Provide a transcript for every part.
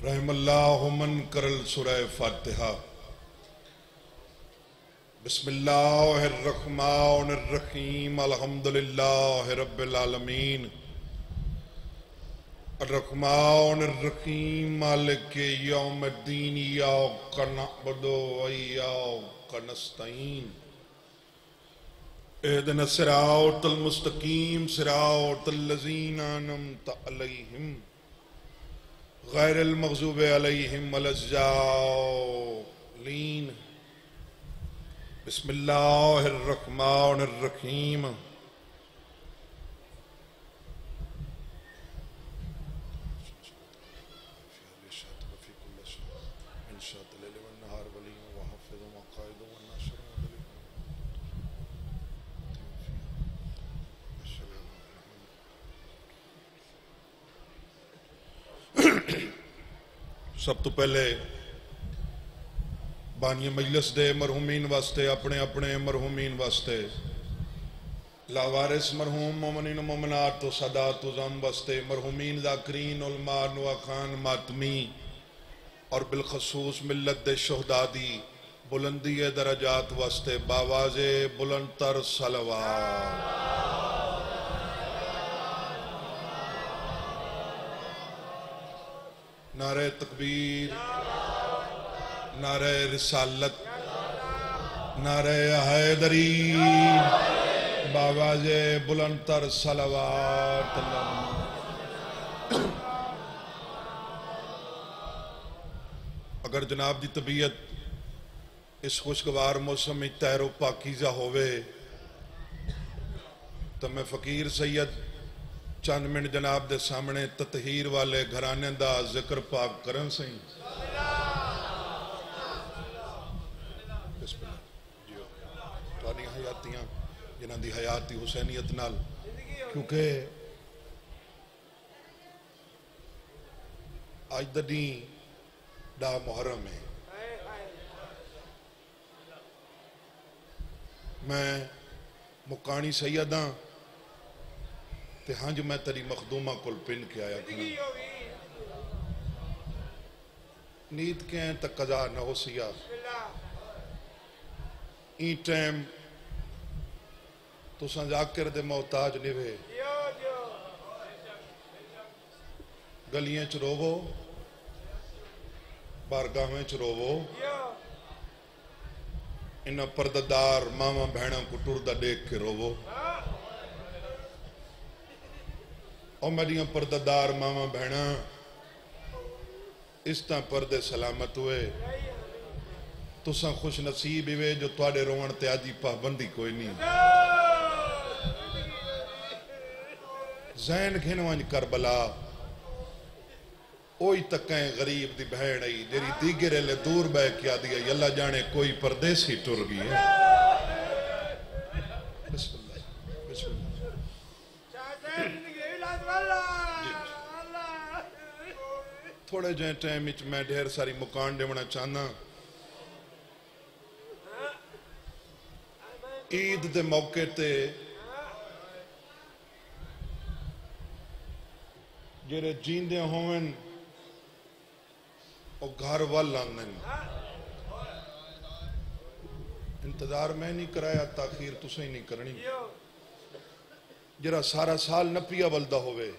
रहमल्लाहु मन करल सूरह फातिहा। बिस्मिल्लाहिर्रहमानिर्रहीम अल्हम्दुलिल्लाहि रब्बिल आलमीन अर्रहमानिर्रहीम मालिकि यौमिद्दीन इय्याका नअबुदु व इय्याका नस्तईन इहदिना सिरातल मुस्तकीम सिरातल लज़ीना अनअमता अलैहिम गैरिल मग़ज़ूबि अलैहिम वलज़्ज़ालिन। बिस्मिल्लाहिर्रहमानिर्रहीम। सब तो पहले बानी मजलिस दे मरहूमीन वास्ते अपने अपने मरहूमीन वास्ते लावारिस मरहूम मोमिनीन मोमिनात तो सदात ज़म वास्ते मरहूमीन ज़ाकिरीन उलमा नुआ खान मातमी और बिलखसूस मिल्लत दे शुहदा दी बुलंदी दरजात वास्ते बावाज़े बुलंदतर सलवात। नारे तकबीर, नारे रिसालत, नारे हैदरी, बावाज़े बुलंदतर सलवात। अगर जनाब की तबीयत इस खुशगवार मौसम में तैरो पाकीज़ा होवे तो मैं फकीर सैयद चंद मिनट जनाब दे सामने ततहीर वाले घराने दा जिक्र पाक करन सही। हयातियां जिन्हां दी हयाती हुसैनियत नाल, क्योंकि अज दा दी डा मुहर्रम है। मैं मुकानी सैयद हाँ ते हंज मैं तेरी मखदूमा कोल पिन के आया नीत के तक कजा न हो सिया ई टाइम तुसा जाकिर दे मोहताज निवे गलियां च रोवो बारगाहें च रोवो इन्हां पर्दादार मावा भैणा को टुरदा देख के रोवो। और मेरिया पर्दादार मावा भैणा इस तरह पर्दे सलामत हुए तुसा खुश नसीब वे जो तुहाडे रोवण ते अज पाबंदी कोई नहीं। जैन घिनवंज करबला ओई तकें गरीब दी भैण आई जेरी दीगरे ले दूर बह के आदि अल्लाह जाने कोई परदेसी टुर गई है। थोड़े जे टाइम मैं ढेर सारी मुकान देवना चाहना। ईद दे मौके ते जेरे जींदे होवन और घर वाल आंदे इंतजार मैं नहीं कराया, ताखीर तुसें ही नहीं करनी। जरा सारा साल न पिया बलदा होवे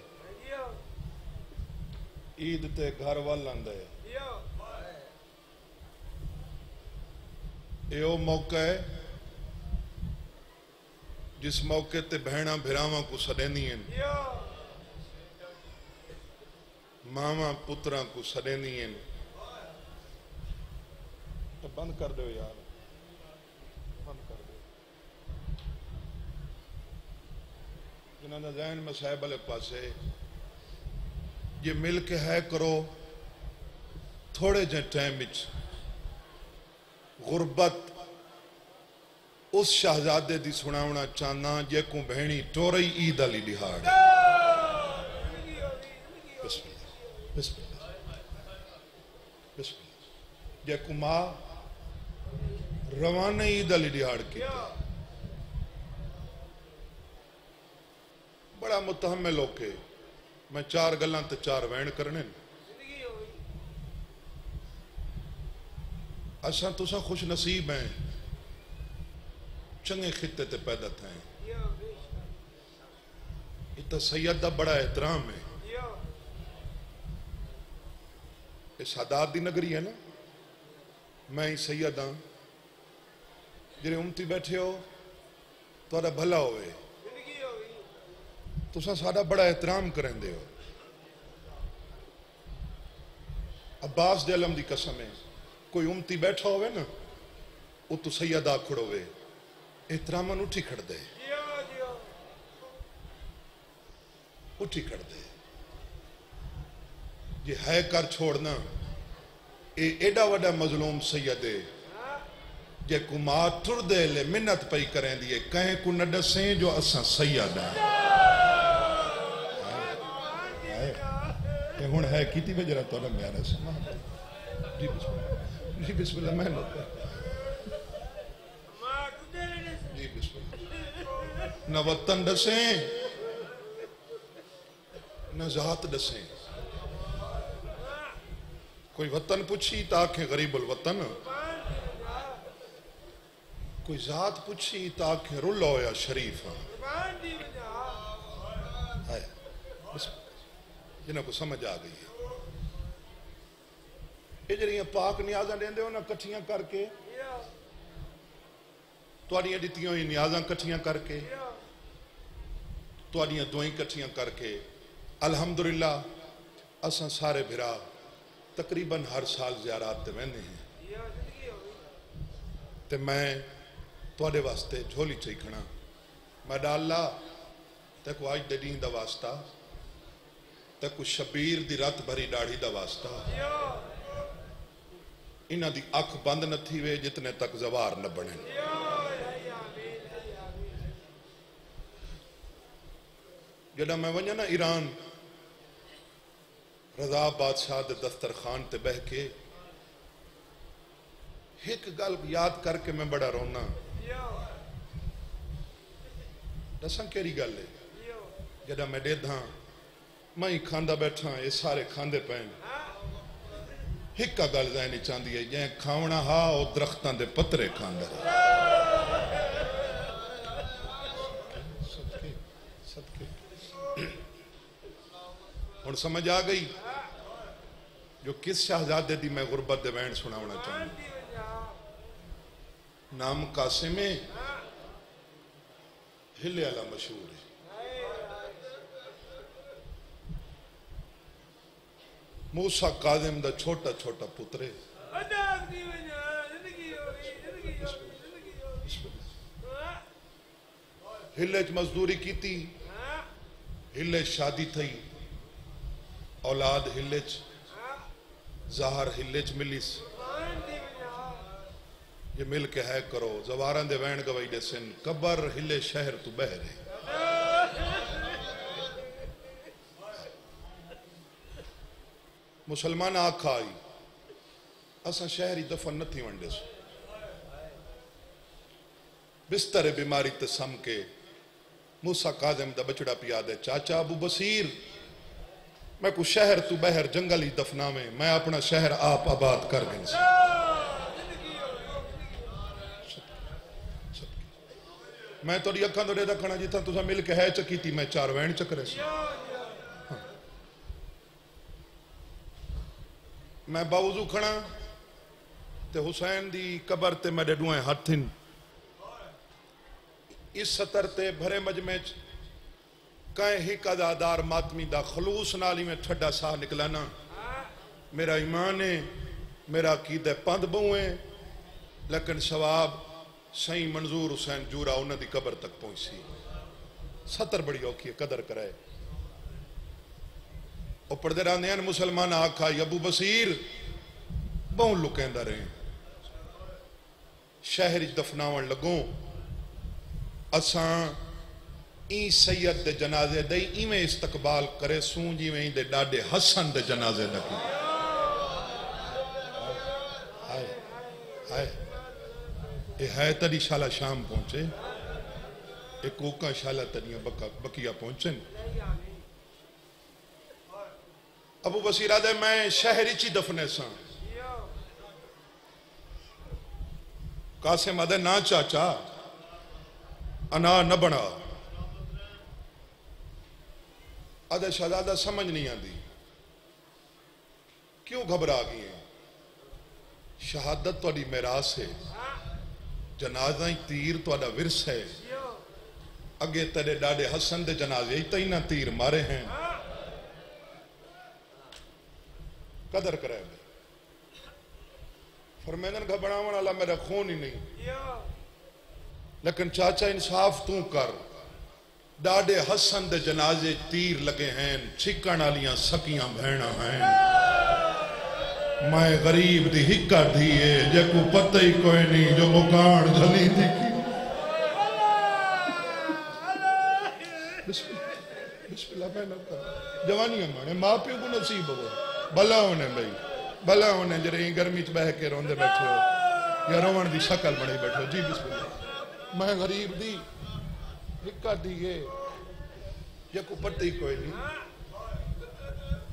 ईद ते घर वाल आंदा है। यो मौका है जिस मौके ते भैणा भिरावां को सडेंदियां मावा पुत्रां को सडेंदियां। तो बंद कर दो यार, बंद कर दो। जिन्हों ने जहन मसाहब वाले पासे ये मिल के है करो। थोड़े जे टाइम गुरबत उस शहजादे दी सुनावना चाहना जे को बहनी टोरई ईद अली दिहाड़। जे को मां रवाना ईद अली दिहाड़ की बड़ा मुतहम्मिल होके मैं चार गल्लां ते चार वैन करने असा तुसा खुश नसीब हैं चंगे खिते ते पैदा थे इतना सैयद का बड़ा एहतराम है ये सादात दी नगरी है ना मैं ही सैयद हाँ जेरे उमती बैठे हो तो भला होवे तुसा साडा बड़ा एहतराम करेंदे हो अब्बास दे अलम दी कसम है कोई उमती बैठा होवे ना वो तो सैयद आ खड़ोवे एहतरामन उठी खड़ दे उठी खड़ दे ये है कर छोड़ना ये एडा वड्डा मजलूम सैयद है जे कुमार तुर दे ले मिन्नत पई करें दिए कहें को न दसे जो असा सैयद है हुण है कीती वजरा तो म्यारा जी बिस्मिल्लाह मैं जी बिस्मिल्लाह न वतन दसे न जात दसे कोई वतन पूछी ताखे गरीबुल वतन कोई जात पूछी ताखे रुल्ला होया शरीफ है जिन्हें को समझ आ गई है ये जड़ियां पाक न्याजा देंदे हो ना कट्ठियां करके तुहाडियां दित्तियां होई न्याजा कट्ठियां करके तुहाडियां दुआई कट्ठियां करके अल्हम्दुलिल्लाह असां सारे भिरा तकरीबन हर साल ज़ियारत ते वेंदे हैं ते मैं तुहाडे वास्ते झोली चई खणा मैं डाला ते को अज दे ॾींहं दा वास्ता ते को शबीर दी रत भरी दाढ़ी दा वास्ता इन्हां दी अख बंद न थी वे जितने तक जवार न बने जड़ा मैं वञा ना ईरान रजा बादशाह दे दस्तरखान ते बह के एक गल याद करके मैं बड़ा रोना दसा केड़ी गल है जड़ा मैं डेधा मैं ही खांदा बैठा ये सारे खांदे पैन एक गल जहनी चाहती है जै खावना हा वो दरख्तां दे पत्तरे खांदा हुण समझ आ गई जो किस शहजादे दी मैं गुरबत दे वैन सुनावना चाहूँ नाम कासिम हिले वाला मशहूर है मूसा काजिम दा छोटा छोटा पुत्र हिले च मजदूरी की हिले शादी थी औलाद हिले ज़ाहर हिले मिलीस ये मिल के है करो जवारा दे वैन गवाई दे सिन कबर हिले शहर तू बह रहे मुसलमान आखा आई असा शहरी दफन न थी वंडे बिस्तर बीमारी ते सम के मूसा काजिम दा बचड़ा पिया दे चाचा अबू बसीर मैं को शहर तू बहर जंगल ही दफना में मैं अपना शहर आप आबाद कर गई मैं थोड़ी अखा तो रखना जिथा तुसा मिल के है चकी थी मैं चार वैन चकरे से मैं बावजू खड़ा ते हुसैन दी कबर ते मेरे दुआएं हथिन इस सतर ते भरे मजमे कहीं हिक अदादार मातमी दा खलूस नाली में ठड्डा साह निकलाना मेरा ईमान है मेरा अकीदा पंध बहु है लेकिन सवाब सही मंजूर हुसैन जूरा उन्हों की कबर तक पहुंची सतर बड़ी औखी है कदर कराए वो पढ़ते रहते हैं मुसलमान आखा अबू बसीर बहु लुकेंदा रहे शहर दफनावन लगो असा ई सैयद दे जनाजे दे इवें इस्तकबाल करे सूं जिवें दे डाडे हसन दे जनाजे दा की हाय हाय ये है तड़ी शाला शाम पहुंचे एक कोका शाला तड़ियां बकिया पहुंचन अबू बसीर आदे मैं शहर ची दफने सा। कासिम आदे ना चाचा अना न बना। आदे शहजादा समझ नहीं आती क्यों घबरा गई है। शहादत थोड़ी मेरास है, जनाजा ही तीर थोड़ा विरस है। अगे तेरे डाडे हसन दे जनाजे तई ना तीर मारे हैं। कदर करे फरमाइदन घबरावन वाला मेरा खून ही नहीं, लेकिन चाचा इंसाफ तू कर। डाडे हसन दे जनाजे तीर लगे हैं, छिकण वालियां सकियां भैणा हैं। मैं गरीब दी हिक्का धी है जेको पता ही कोई नहीं जो मुकान झली थी। बिस्मिल्लाह जवानियां माने माँ प्यो को नसीब हो भला होने भाई भला होने जरे गर्मी च बह के रोंदे बैठे हो या रोवण की शक्ल बनी बैठो। जी बिस्मिल्लाह मैं गरीब दी हिक्का धी है जेको पता ही कोई नहीं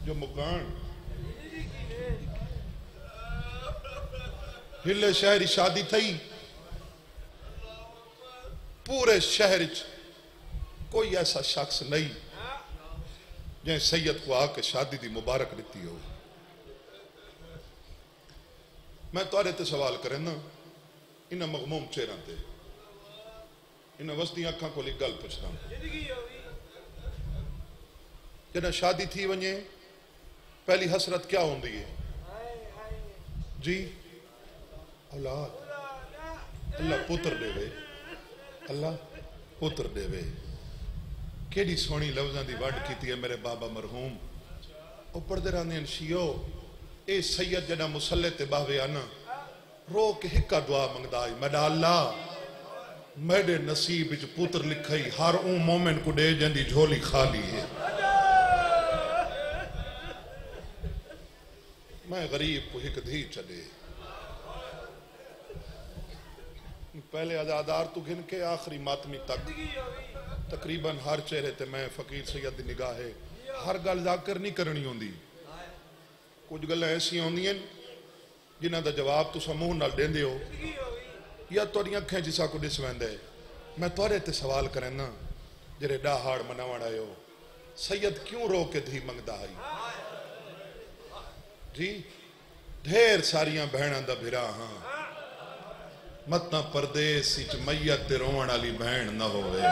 जो मुकान। हिले शहर शादी थी, पूरे शहर कोई ऐसा शख्स नहीं जै सैयद को आके शादी की मुबारक दी हो। मैं तुहाडे ते सवाल करना इन मगमूम चेहरा ते इन वसदी अखा को एक गल पुछदा। जब शादी थी वने पहली हसरत क्या होंदी है जी? औलाद। अल्लाह पुत्र देवे, अल्लाह पुत्र देवे। केड़ी सोहनी लफ्ज़ां दी वड कीती है मेरे बाबा मरहूम। वो पढ़ते रहंदे हैं शियो ए सैयद जड़ा मुसल्ले ते बावे आना रो के हिक्का दुआ मंगदा है, मैडा अल्लाह मेरे नसीब विच पुत्र लिखाई हर ऊ मोमिन को दे जंदी झोली खाली है। मैं गरीब को हिक धी चले पहले अदादार तू गिन के आखिरी मातमी तक तकरीबन हर चेहरे ते मैं फकीर सैयद दी निगाह है। हर गल जाकर नहीं करनी होंदी, कुछ गल्लां ऐसियां होंदियां जिन्हां दा जवाब तुसां मुंह नाल देंदे हो या तुहाडियां अखां जिसा को दिस वैंदा है। मैं तुहाडे ते सवाल करना जेरे डाहाड़ मनावण आए हो सैयद क्यों रो के धी मंगदा है जी? ढेर सारियां भैणां दा भिरा हाँ मतना परदेस विच मैयत ते रोवण वाली भैण न होवे।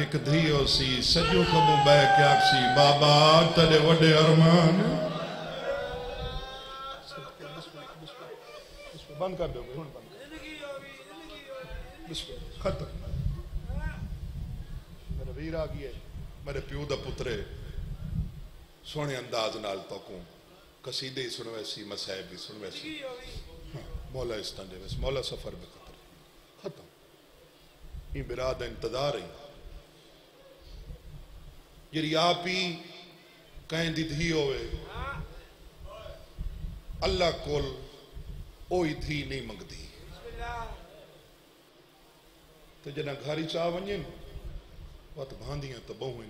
एक धियो सी सजो खबो बह के आखसी बाबा तेरे वडे अरमान। बंद कर दो हुण बंद खत्म। मेरा वीर आ गया मेरे प्यो दा पुत्र सोहने अंदाज नाल तोकू कसीदे सुनवे सी मसाइब भी सुनवे सी। मौला इस तंडे बस मौला सफर में खत्म। ये बिराद इंतजार ही जी आप ही कहीं दी धी होवे अल्लाह कोल ओई धी नहीं मंगदी। तो जना घारी चाह वने वत भांदियां तो बहु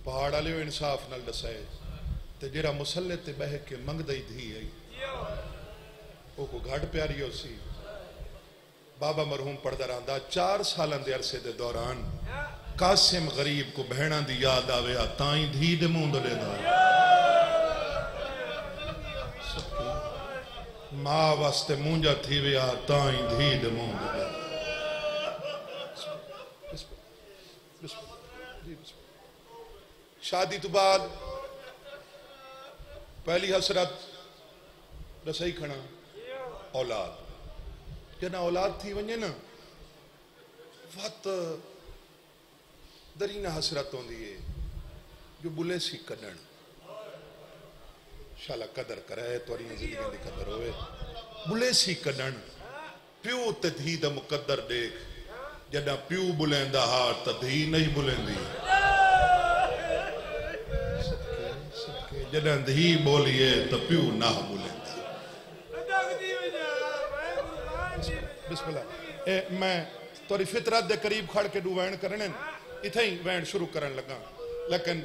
पहाड़ वाले इंसाफ नाल दसाए ते जेड़ा मुसल्ले ते बह के मंगदा ही धी है वो को घट प्यारी हो सी। बाबा मरहूम पढ़दा रहा 4 साल के अरसे के दौरान कासिम गरीब को बहना की याद आवे ताई धी दे मुंह लेदा मां वास्ते मूंजा थी विया ताई धी दे मुंह शादी तो बाद पहली हसरत रसई खना औलाद। जना औलाद थी वने ना वत दरीना हसरत होंदी है जो बुले सी कदन शाला कदर करे तोरी जिंदगी की कदर होवे। बुले सी कदन प्यो ते धी दा मुकद्दर देख जदा प्यो बुलेंदा हा त धी नहीं बुलेंदी। जदा धी बोलिए तो प्यो ना बुलेंदा। बिस्मिल्लाह मैं तोरी फितरत दे करीब खड़ के डू वैन करने इथे ही वैन शुरू करन लगा लेकिन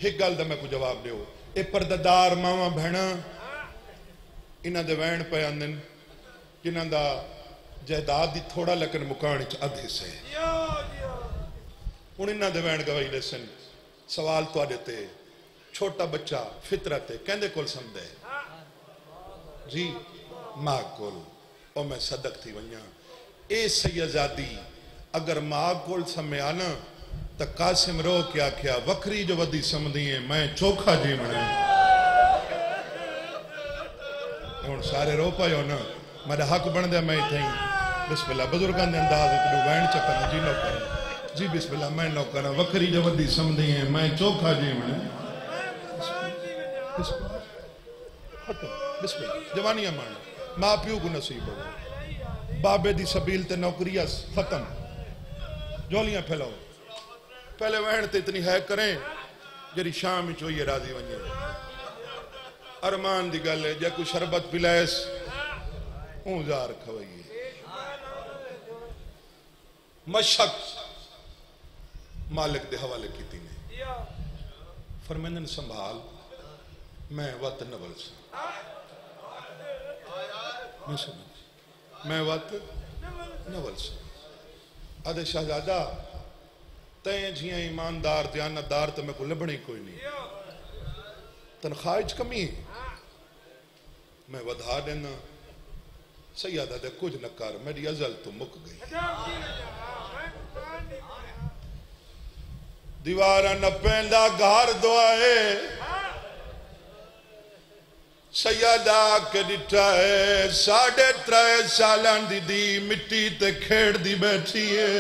एक गल का मैं को जवाब दो, ये परदादार मावा भैणा इन्हों के वहन पे आंदे जिन्हों का जायदाद ही थोड़ा लेकिन मुकान अध हिस्से हूँ इन्हों के वहन गवाई दे सन। सवाल थोड़े ते छोटा बच्चा फितरत कहते कोल समझे जी मां कोल और मैं सदक थी वजा ए सैयदादी अगर मां कोल समया ना तो कासिम रो के आख्या वखरी जो वधी समझी है मैं चोखा जी मना हूँ सारे रो पायो ना मेरा हक बन दिया मैं इतना बिस्मिल्लाह बुजुर्गों के अंदाज वहन चक्कर जी नौकर जी बिस्मिल्लाह मैं नौकर वखरी जो वधी समझी है मैं चोखा जी मना जवानियां मान मां प्यू को नसीब हो बाबे दी सबील ते नौकरियां खत्म जोलियां फैलाओ पहले वहन ते इतनी है करें जरी शाम चोइए राजी वजे अरमान दी गल है जे कोई शरबत पिलाएस ऊजार खवाइए मशक मालिक दे हवाले की ने फरमानन संभाल मैं वत नवल मैं वत नवल आदे शहजादा तय जिया ईमानदार दयानतदार तो मैं को लभनी कोई नहीं तनख्वाह कमी मैं वधा देना सैयदा दे कुछ न कर मेरी अजल तो मुक गई दीवारा न पैंदा घर दुआए सैयदा के डिठा है 3.5 सालां दी मिट्टी ते खेड़ दी बैठी है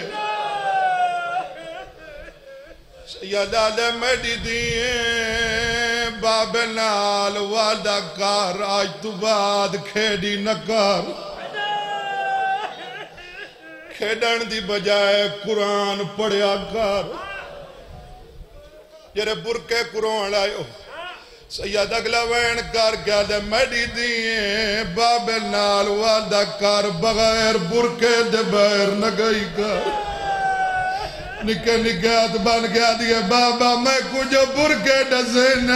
सैयदा दे मेरी दी बाबे नाल वादा कर आज तू बाद खेड़ी न कर खेडन दी बजाय कुरान पढ़िया कर जेरे बुरके कुरान आयो सैयद अगला वहन कर क्या दे मेरी दी बाबे नाल वादा कर बगैर बुरके दे बैर न गई कर निके निके हाथ बन गया दिए बाबा मैं कुछ बुरके डसे न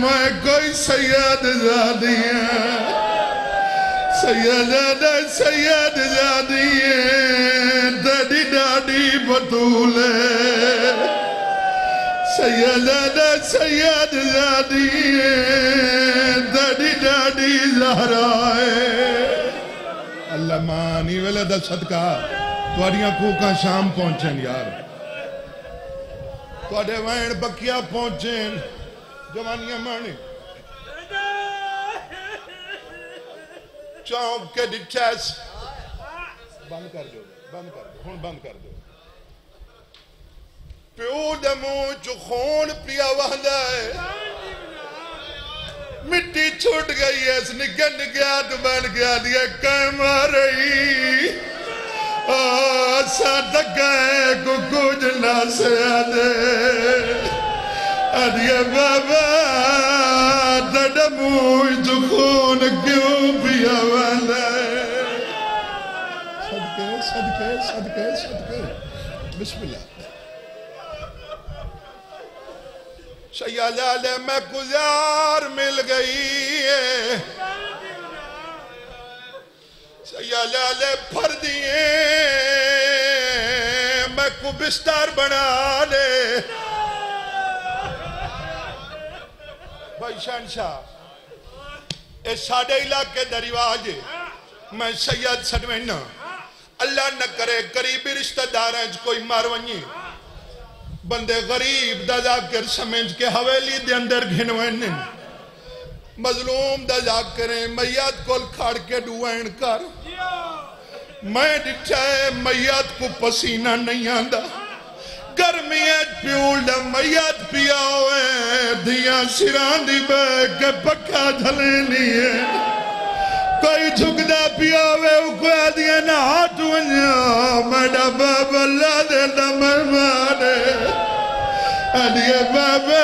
मैं कोई सैयद जादी सैयद जादी तेरी डाडी बतूले सैयद जादी तेरी डाडी ज़हरा अल्लाह मानी वेले दा सदका तुहाडियां कूकां शाम पहुंचन यार तुहाडे वहन बकिया पहुंचे जवानियां माने चौंक के डिठैस बंद कर दो हुण बंद कर दो प्यो दे मुंह चो खून पिया वहदा है मिट्टी छुट गई है इस निके निके हाथ बन गया दिया कैम रही कुछ ना से अरे बाबा तड़ मुंह खून क्यों पिया वाला सदके सदके सदके सदके बिस्मिल्लाह सैयदा मैं गुजार मिल गई है सैयदा फर दिए मैं को बिस्तर बना ले भाई शहनशाह इस साडे इलाके दा रिवाज मैं सैयद सडवेना अल्लाह न करे करीबी रिश्तेदार कोई मर वनी बंदे गरीब दा जाकर समझ के हवेली दे अंदर घिनवने मजलूम दा जाकर मैयत को खड़ के डुआन कर मैं डिठा मैयत को पसीना नहीं आंदा गर्मी प्यूल मैयत पिया दिया सिरां दी बह के पक्का झलेनी है कोई झुकदा पिया दिया ना हाथ वजा मेरा बाबा ला दे मेहमान अरे बाबा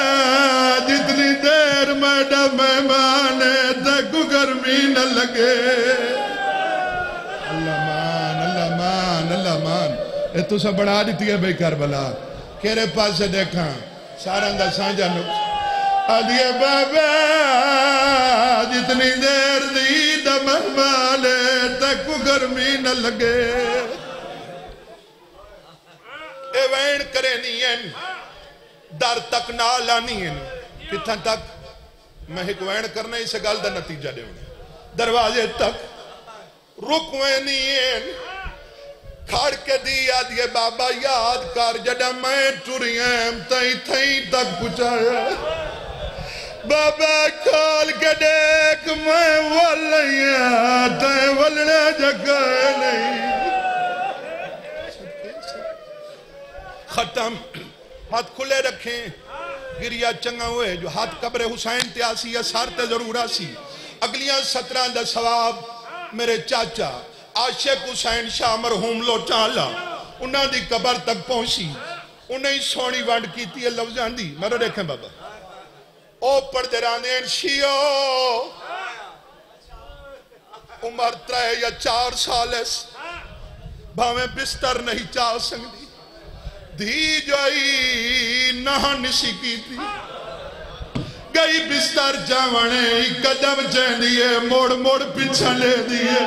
जितनी देर मेरा मेहमान तक गर्मी न लगे अल्लाह मान अल्लाह मान अल्लाह मान ये तुसा बढ़ा दी है भाई करबला केरे पास देखा सारा दा सांझा नुक्सा आदिए बाबा जितनी देर दी दमहमाले तक गर्मी न लगे ए वैन करे नहीं है दर तक ना लानी है कितना तक मैं एक वैन करना इस गल का नतीजा देना दरवाजे तक रुकवे नहीं है खड़ के दी आदिए बाबा याद कर जड़ा मैं टुरियम तई थई तक पहुंचाया बाबा खोल के देख मैं वलिया तय वलने जगह नहीं खत्म हाथ खुले रखें गिरिया चंगा हुए जो हाथ कब्रे हुसैन ते आसी असर ते जरूर आसी अगलियां 17 दा सवाब मेरे चाचा आशिक हुसैन शाह मरहूम लोटाला उन्हां दी कबर तक पहुंची उन्हें सोनी वंड की लफ्जां दी मरो देखें बाबा ओ पढ़ते रहने शियो उम्र 3 या 4 साल भावे बिस्तर नहीं चाह सकती धी जोई नहन सिकी थी गई बिस्तर जावने कदम चेंदिए मोड़ मोड़ पीछा ले दिए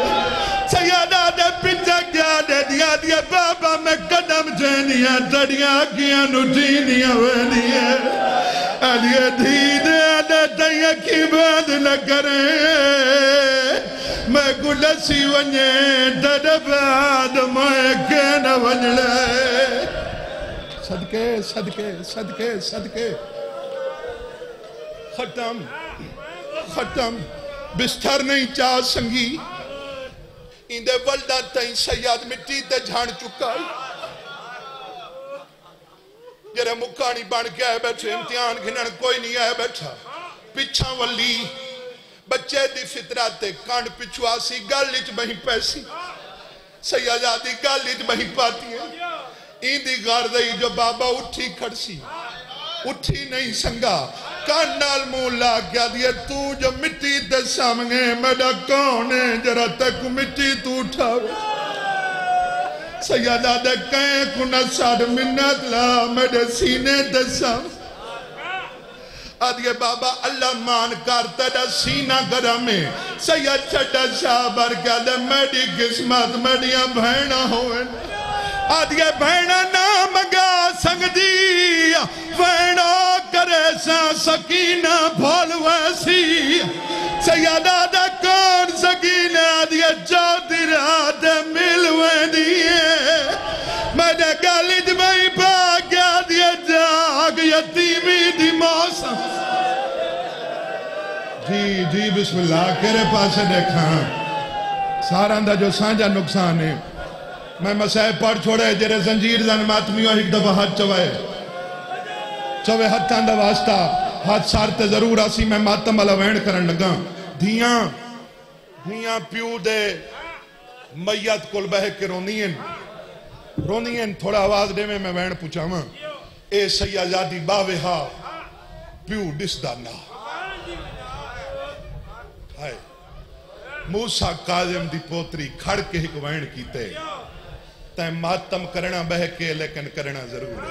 सैयदा दे पीछे क्या दे दिया दिए बाबा मैं कदम चेंदिया तड़िया किया नुटीनिया वेदिए अलिए धी दे दे तैया की बात न करे मैं गुलसी वने तद बाद मैं के न वनले सदके सदके सदके सदके खत्म खत्म बिस्तर नहीं चाह संगी इंदे वल्दा तई सैयद मिट्टी ते झाड़ चुका जरे मुकानी बन के आए बैठे इम्तिहान घिनन कोई नहीं आया बैठा पिछा वली बच्चे दी फितरत ते कंड पिछुआसी गल विच बही पैसी सैयदादी गल विच बही पाती है इंदी घर दई जो बाबा उठी खड़सी उठी नहीं संगा कान नाल मुंह ला गया दिए तू जो मिट्टी दे सामने मेरा कौन है जरा तक मिट्टी तू उठावे सैयदा दे कहे कुना साड मिन्नत ला मेरे सीने दे साम आदिए बाबा अल्लाह मान कर तेरा सीना गरम है सैयद छड्डा शाह बर गया दे मेरी किस्मत मेरिया भैणा होवे आदिए भैणा ना मंगा संगदी भैणा करे सा सकीना भोल वैसी सैयदा दा कौन सकीना आदिए चौथी रात मिल वेंदिए मेरे गलिज में पा गया दिए जाग यतीमी दी मौसम जी जी बिस्मिल्लाह केरे पासे देखा सारा दा जो सांझा नुकसान है मैं मसाइब पढ़ छोड़े जेरे जंजीर दन मातमियों एक दफा हाथ चवाए चवे हथां दा वास्ता हाथ सार ते जरूर आसी मैं मातम वाला वैन करन लगा धियां धियां प्यू दे मैयत कोल बह के रोंदियन थोड़ा आवाज दे मैं वैन पूछावा ए सैयदादी बावेहा प्यू दिसदा ना हाय मूसा काजिम दी पोतरी खड़ के एक वैन कीते तै मातम करना बह के लेकिन करना जरूर है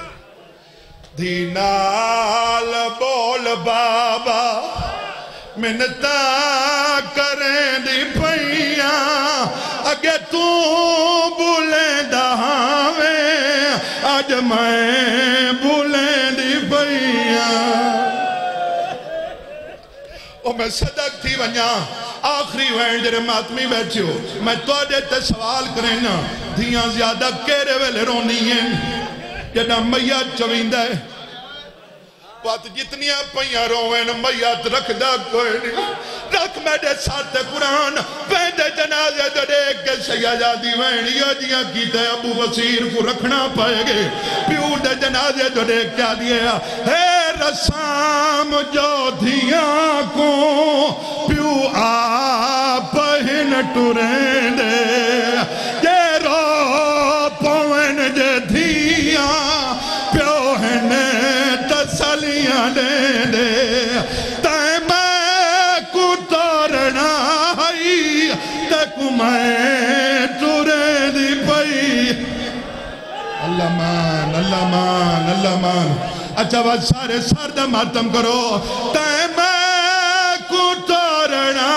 धी नाल बोल बाबा मिन्नता करें दी पैया अगे तू बुले दहावे अज मैं बुले दी पैया ओ मैं सदक थी वन्या आखिरी वैन जेरे मातमी बैठे हो मैं तुहाडे ते सवाल करना धियां ज्यादा केरे वेले रोनी है जदा मैया चवींदा है पत जितनियां पईयां रोवन मैयत रखदा कोई नहीं रख मेरे साथ कुरान पैदे जनाजे तो देख के सैयदादी वैनिया दियां कीते अबू बसीर को रखना पाएगे प्यू दे जनाजे तो देख क्या दिया हे रसाम जो धियां को प्यू आप हिन टुरेंदे जे रो पवन जे धियां प्यो हिन तसलियां देंदे तै मैं को तोरना हई तक मैं टुरे दी पई अल्लाह मान अल्लाह मान अल्लाह मान अच्छा बस सारे सर दा मातम करो। तै मैं को तोड़ना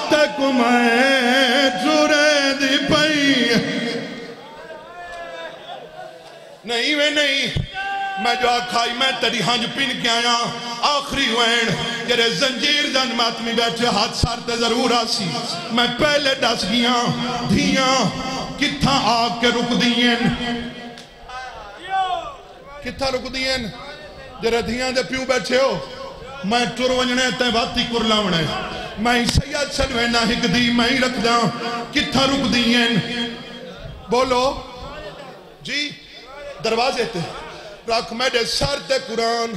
ते को मैं चुरे दी पई नहीं वे नहीं। मैं जो आखाई मैं तेरी हंज पिन के आया आखिरी वैन जेरे जंजीर जन मातमी बैठे हाथ सर ते जरूर आसी। मैं पहले दस गया धियां किथा आके रुक दियन किथा रुक दियन जेरे धियां दे प्यू बैठे हो। मैं टुर वजने ते वाती कुरलावने मैं सैयद सलवैना हिक दी मैं ही रखदा किथा रुक दियन बोलो जी। दरवाजे ते रख मेरे सर ते कुरान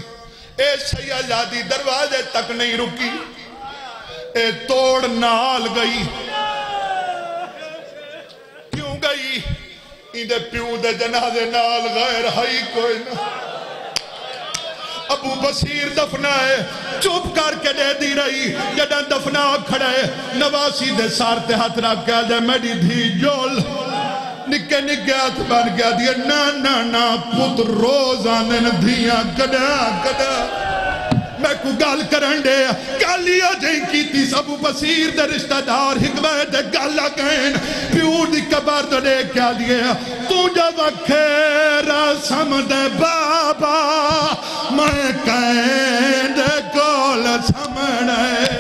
ए सैयदादी दरवाजे तक नहीं रुकी ए तोड़ नाल गई। क्यों गई? इंदे प्यू दे जनाजे नाल गैर हई कोई ना। अबू बसीर दफनाए चुप करके दे दी रही। जदा दफना खड़े नवासी दे सर ते हाथ रख के दे मेरी धी जोल निके निके हाथ बन गया दिया ना ना ना पुत रोज आने धिया कदा कदा। मैं को गल करन दे गल ही जई कीती सबू बसीर दे रिश्तेदार हिकमे दे गल गए प्यू दी कबर तो देख क्या दिए तू जब खेरा समझे बाबा मैं कहन दे कोल समझे